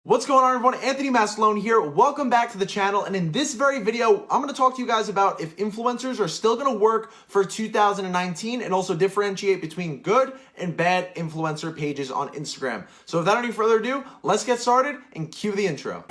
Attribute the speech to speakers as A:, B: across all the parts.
A: What's going on, everyone? Anthony Maslone here. Welcome back to the channel. And in this very video, I'm going to talk to you guys about if influencers are still going to work for 2019 and also differentiate between good and bad influencer pages on Instagram. So without any further ado, let's get started and cue the intro.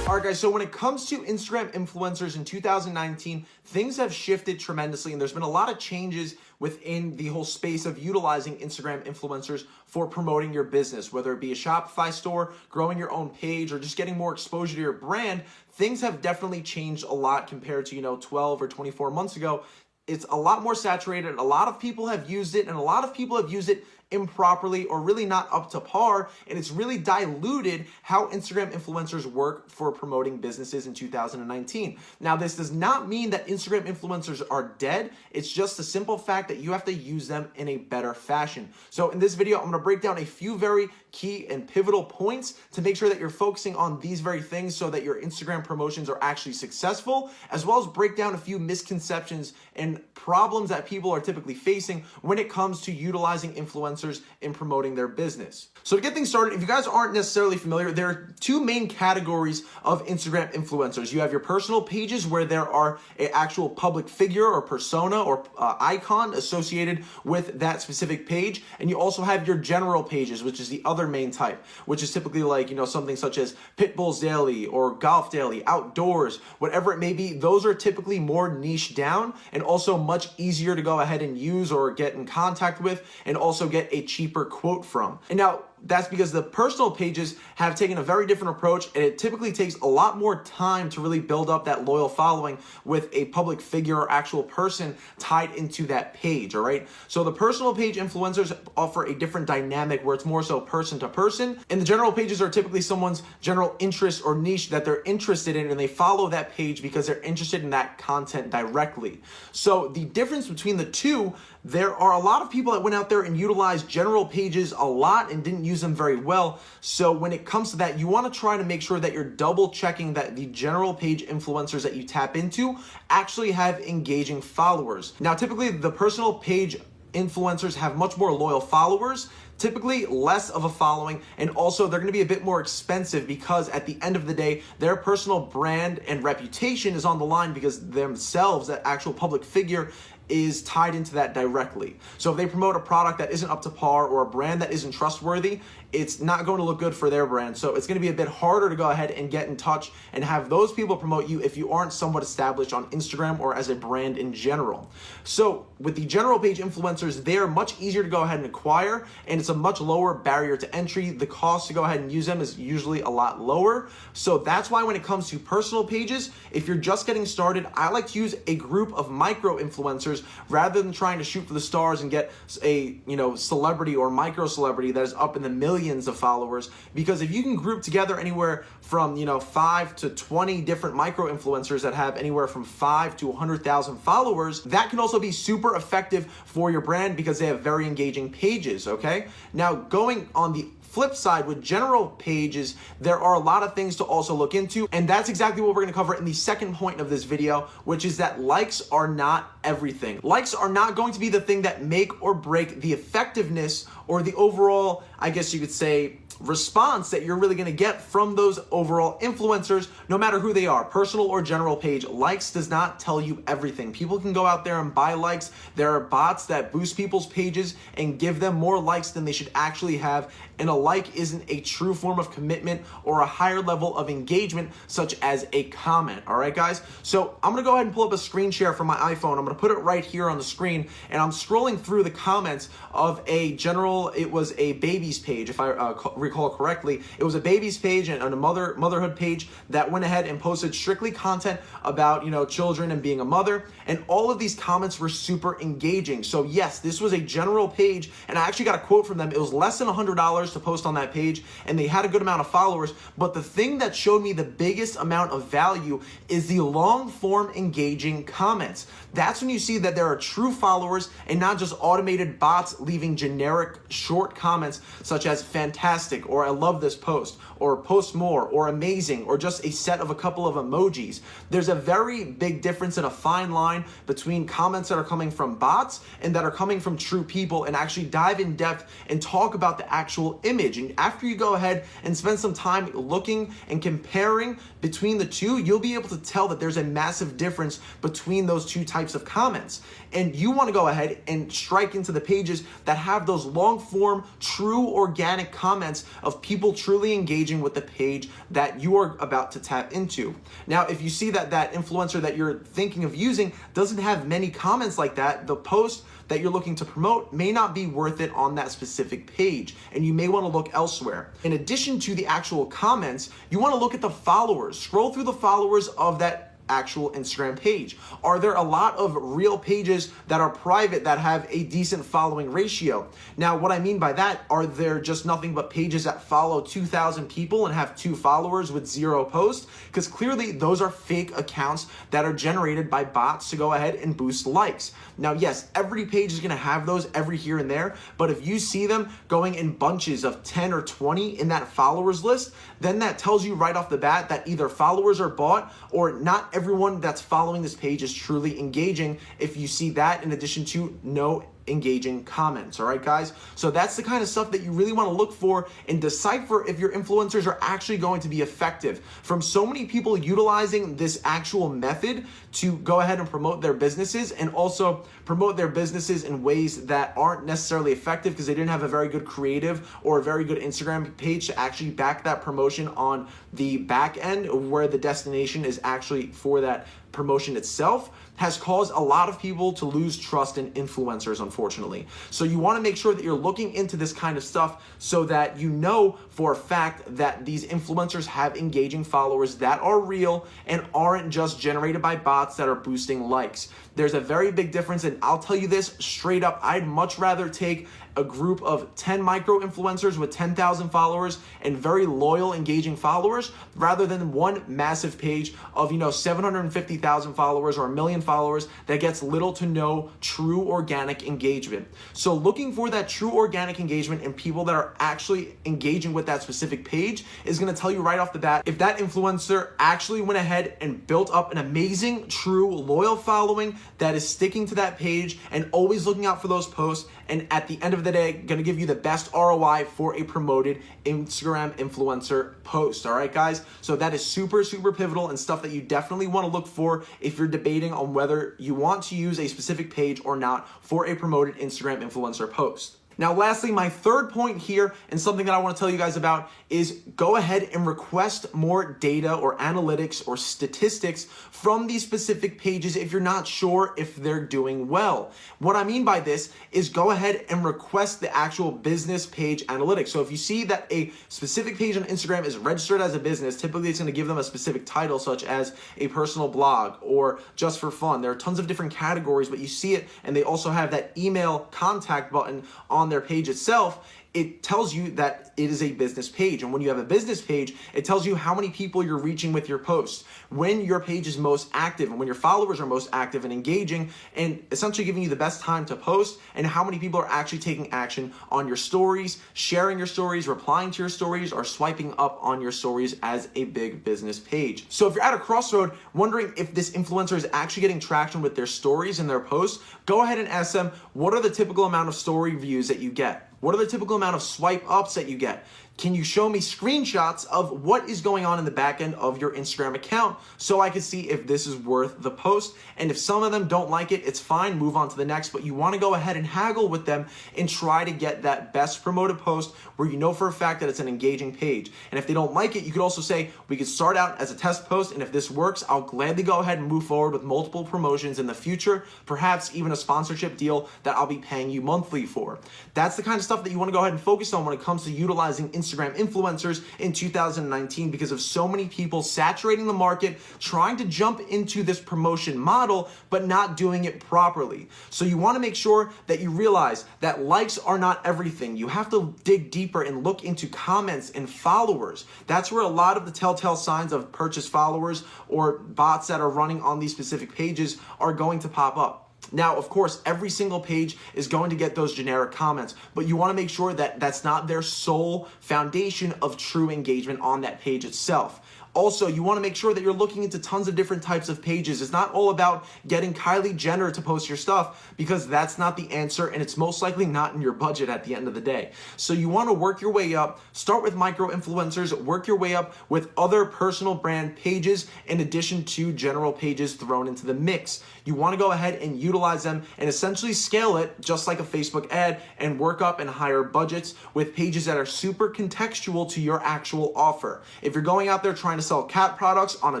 A: Alright guys, so when it comes to Instagram influencers in 2019, things have shifted tremendously and there's been a lot of changes within the whole space of utilizing Instagram influencers for promoting your business, whether it be a Shopify store, growing your own page, or just getting more exposure to your brand. Things have definitely changed a lot compared to, 12 or 24 months ago. It's a lot more saturated. A lot of people have used it, and a lot of people have used it improperly or really not up to par, and it's really diluted how Instagram influencers work for promoting businesses in 2019. Now, this does not mean that Instagram influencers are dead. It's just a simple fact that you have to use them in a better fashion. So in this video, I'm going to break down a few very key and pivotal points to make sure that you're focusing on these very things so that your Instagram promotions are actually successful, as well as break down a few misconceptions and problems that people are typically facing when it comes to utilizing influencers in promoting their business. So to get things started, if you guys aren't necessarily familiar, there are two main categories of Instagram influencers. You have your personal pages where there are an actual public figure or persona or icon associated with that specific page. And you also have your general pages, which is the other main type, which is typically like, something such as Pitbull's Daily or Golf Daily, Outdoors, whatever it may be. Those are typically more niche down and also much easier to go ahead and use or get in contact with and also get a cheaper quote from. And now, that's because the personal pages have taken a very different approach, and it typically takes a lot more time to really build up that loyal following with a public figure or actual person tied into that page, all right? So the personal page influencers offer a different dynamic where it's more so person to person, and the general pages are typically someone's general interest or niche that they're interested in, and they follow that page because they're interested in that content directly. So the difference between the two, there are a lot of people that went out there and utilized general pages a lot and didn't use them very well. So when it comes to that, you want to try to make sure that you're double checking that the general page influencers that you tap into actually have engaging followers. Now, typically the personal page influencers have much more loyal followers, typically less of a following, and also they're going to be a bit more expensive because at the end of the day, their personal brand and reputation is on the line because themselves, that actual public figure, is tied into that directly. So if they promote a product that isn't up to par or a brand that isn't trustworthy, it's not going to look good for their brand. So it's going to be a bit harder to go ahead and get in touch and have those people promote you if you aren't somewhat established on Instagram or as a brand in general. So with the general page influencers, they're much easier to go ahead and acquire, and it's a much lower barrier to entry. The cost to go ahead and use them is usually a lot lower. So that's why when it comes to personal pages, if you're just getting started, I like to use a group of micro influencers rather than trying to shoot for the stars and get a celebrity or micro celebrity that is up in the millions of followers. Because if you can group together anywhere from 5 to 20 different micro influencers that have anywhere from 5 to 100,000 followers, that can also be super effective for your brand because they have very engaging pages. Okay, now going on the flip side with general pages, there are a lot of things to also look into, and that's exactly what we're going to cover in the second point of this video, which is that likes are not everything. Likes are not going to be the thing that make or break the effectiveness or the overall, I guess you could say, response that you're really going to get from those overall influencers, no matter who they are, personal or general page. Likes does not tell you everything. People can go out there and buy likes. There are bots that boost people's pages and give them more likes than they should actually have, and a like isn't a true form of commitment or a higher level of engagement such as a comment. All right, guys? So I'm going to go ahead and pull up a screen share from my iPhone. I'm going to put it right here on the screen, and I'm scrolling through the comments of a general, it was a babies page, if I recall correctly. It was a babies page and a motherhood page that went ahead and posted strictly content about children and being a mother, and all of these comments were super engaging. So yes, this was a general page, and I actually got a quote from them. It was less than $100 to post on that page, and they had a good amount of followers. But the thing that showed me the biggest amount of value is the long form engaging comments. That's when you see that there are true followers and not just automated bots leaving generic short comments such as fantastic, fantastic, or I love this post, or post more, or amazing, or just a set of a couple of emojis. There's a very big difference and a fine line between comments that are coming from bots and that are coming from true people, and actually dive in depth and talk about the actual image. And after you go ahead and spend some time looking and comparing between the two, you'll be able to tell that there's a massive difference between those two types of comments. And you want to go ahead and strike into the pages that have those long form, true organic comments of people truly engaging with the page that you are about to tap into. Now, if you see that that influencer that you're thinking of using doesn't have many comments like that, the post that you're looking to promote may not be worth it on that specific page, and you may want to look elsewhere. In addition to the actual comments, you want to look at the followers. Scroll through the followers of that actual Instagram page. Are there a lot of real pages that are private that have a decent following ratio? Now, what I mean by that, are there just nothing but pages that follow 2,000 people and have 2 followers with 0 posts? Because clearly those are fake accounts that are generated by bots to go ahead and boost likes. Now, yes, every page is going to have those every here and there, but if you see them going in bunches of 10 or 20 in that followers list, then that tells you right off the bat that either followers are bought or not everyone that's following this page is truly engaging, if you see that in addition to no engaging comments. All right, guys? So that's the kind of stuff that you really want to look for and decipher if your influencers are actually going to be effective. From so many people utilizing this actual method to go ahead and promote their businesses, and also promote their businesses in ways that aren't necessarily effective because they didn't have a very good creative or a very good Instagram page to actually back that promotion on the back end, where the destination is actually for that promotion itself, has caused a lot of people to lose trust in influencers, unfortunately. So you want to make sure that you're looking into this kind of stuff so that you know for a fact that these influencers have engaging followers that are real and aren't just generated by bots that are boosting likes. There's a very big difference, and I'll tell you this straight up, I'd much rather take a group of 10 micro influencers with 10,000 followers and very loyal, engaging followers, rather than one massive page of 750,000 followers or 1 million followers that gets little to no true organic engagement. So looking for that true organic engagement and people that are actually engaging with that specific page is going to tell you right off the bat if that influencer actually went ahead and built up an amazing, true, loyal following that is sticking to that page and always looking out for those posts, and at the end of the day, going to give you the best ROI for a promoted Instagram influencer post. All right, guys? So that is super, super pivotal and stuff that you definitely want to look for if you're debating on whether you want to use a specific page or not for a promoted Instagram influencer post. Now, lastly, my third point here, and something that I want to tell you guys about, is go ahead and request more data or analytics or statistics from these specific pages if you're not sure if they're doing well. What I mean by this is go ahead and request the actual business page analytics. So if you see that a specific page on Instagram is registered as a business, typically it's going to give them a specific title such as a personal blog or just for fun. There are tons of different categories, but you see it, and they also have that email contact button on their page itself. It tells you that it is a business page. And when you have a business page, it tells you how many people you're reaching with your posts, when your page is most active and when your followers are most active and engaging, and essentially giving you the best time to post, and how many people are actually taking action on your stories, sharing your stories, replying to your stories, or swiping up on your stories as a big business page. So if you're at a crossroad wondering if this influencer is actually getting traction with their stories and their posts, go ahead and ask them, what are the typical amount of story views that you get? What are the typical amount of swipe ups that you get? Can you show me screenshots of what is going on in the back end of your Instagram account so I can see if this is worth the post? And if some of them don't like it, it's fine, move on to the next, but you want to go ahead and haggle with them and try to get that best promoted post where you know for a fact that it's an engaging page. And if they don't like it, you could also say, we could start out as a test post, and if this works, I'll gladly go ahead and move forward with multiple promotions in the future, perhaps even a sponsorship deal that I'll be paying you monthly for. That's the kind of stuff that you want to go ahead and focus on when it comes to utilizing Instagram influencers in 2019, because of so many people saturating the market, trying to jump into this promotion model, but not doing it properly. So you want to make sure that you realize that likes are not everything. You have to dig deeper and look into comments and followers. That's where a lot of the telltale signs of purchase followers or bots that are running on these specific pages are going to pop up. Now, of course, every single page is going to get those generic comments, but you want to make sure that that's not their sole foundation of true engagement on that page itself. Also, you want to make sure that you're looking into tons of different types of pages. It's not all about getting Kylie Jenner to post your stuff, because that's not the answer, and it's most likely not in your budget at the end of the day. So you want to work your way up, start with micro influencers, work your way up with other personal brand pages in addition to general pages thrown into the mix. You want to go ahead and utilize them and essentially scale it just like a Facebook ad and work up in higher budgets with pages that are super contextual to your actual offer. If you're going out there trying to sell cat products on a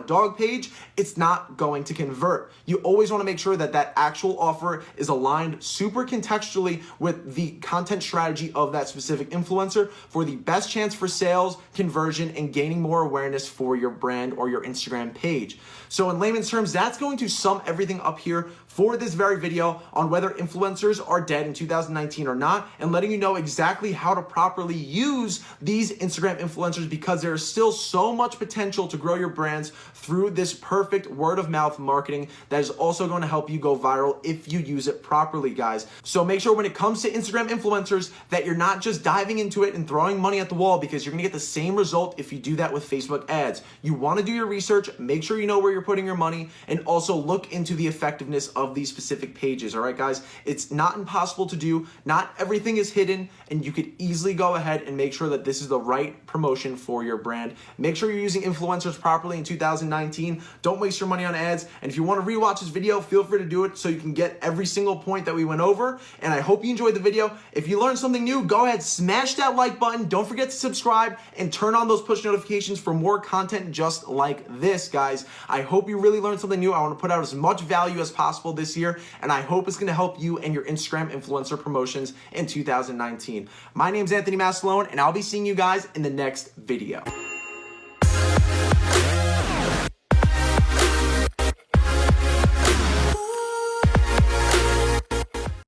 A: dog page, it's not going to convert. You always want to make sure that that actual offer is aligned super contextually with the content strategy of that specific influencer for the best chance for sales, conversion, and gaining more awareness for your brand or your Instagram page. So in layman's terms, that's going to sum everything up here for this very video on whether influencers are dead in 2019 or not, and letting you know exactly how to properly use these Instagram influencers, because there is still so much potential to grow your brands through this perfect word of mouth marketing that is also going to help you go viral if you use it properly, guys. So make sure when it comes to Instagram influencers that you're not just diving into it and throwing money at the wall, because you're going to get the same result if you do that with Facebook ads. You want to do your research, make sure you know where you're putting your money, and also look into the effectiveness of these specific pages. All right, guys, it's not impossible to do. Not everything is hidden, and you could easily go ahead and make sure that this is the right promotion for your brand. Make sure you're using influencers properly in 2019. Don't waste your money on ads. And if you want to rewatch this video, feel free to do it so you can get every single point that we went over. And I hope you enjoyed the video. If you learned something new, go ahead, smash that like button. Don't forget to subscribe and turn on those push notifications for more content just like this, guys. I hope you really learned something new. I want to put out as much value as possible this year, and I hope it's going to help you and your Instagram influencer promotions in 2019. My name's Anthony Maslone, and I'll be seeing you guys in the next video.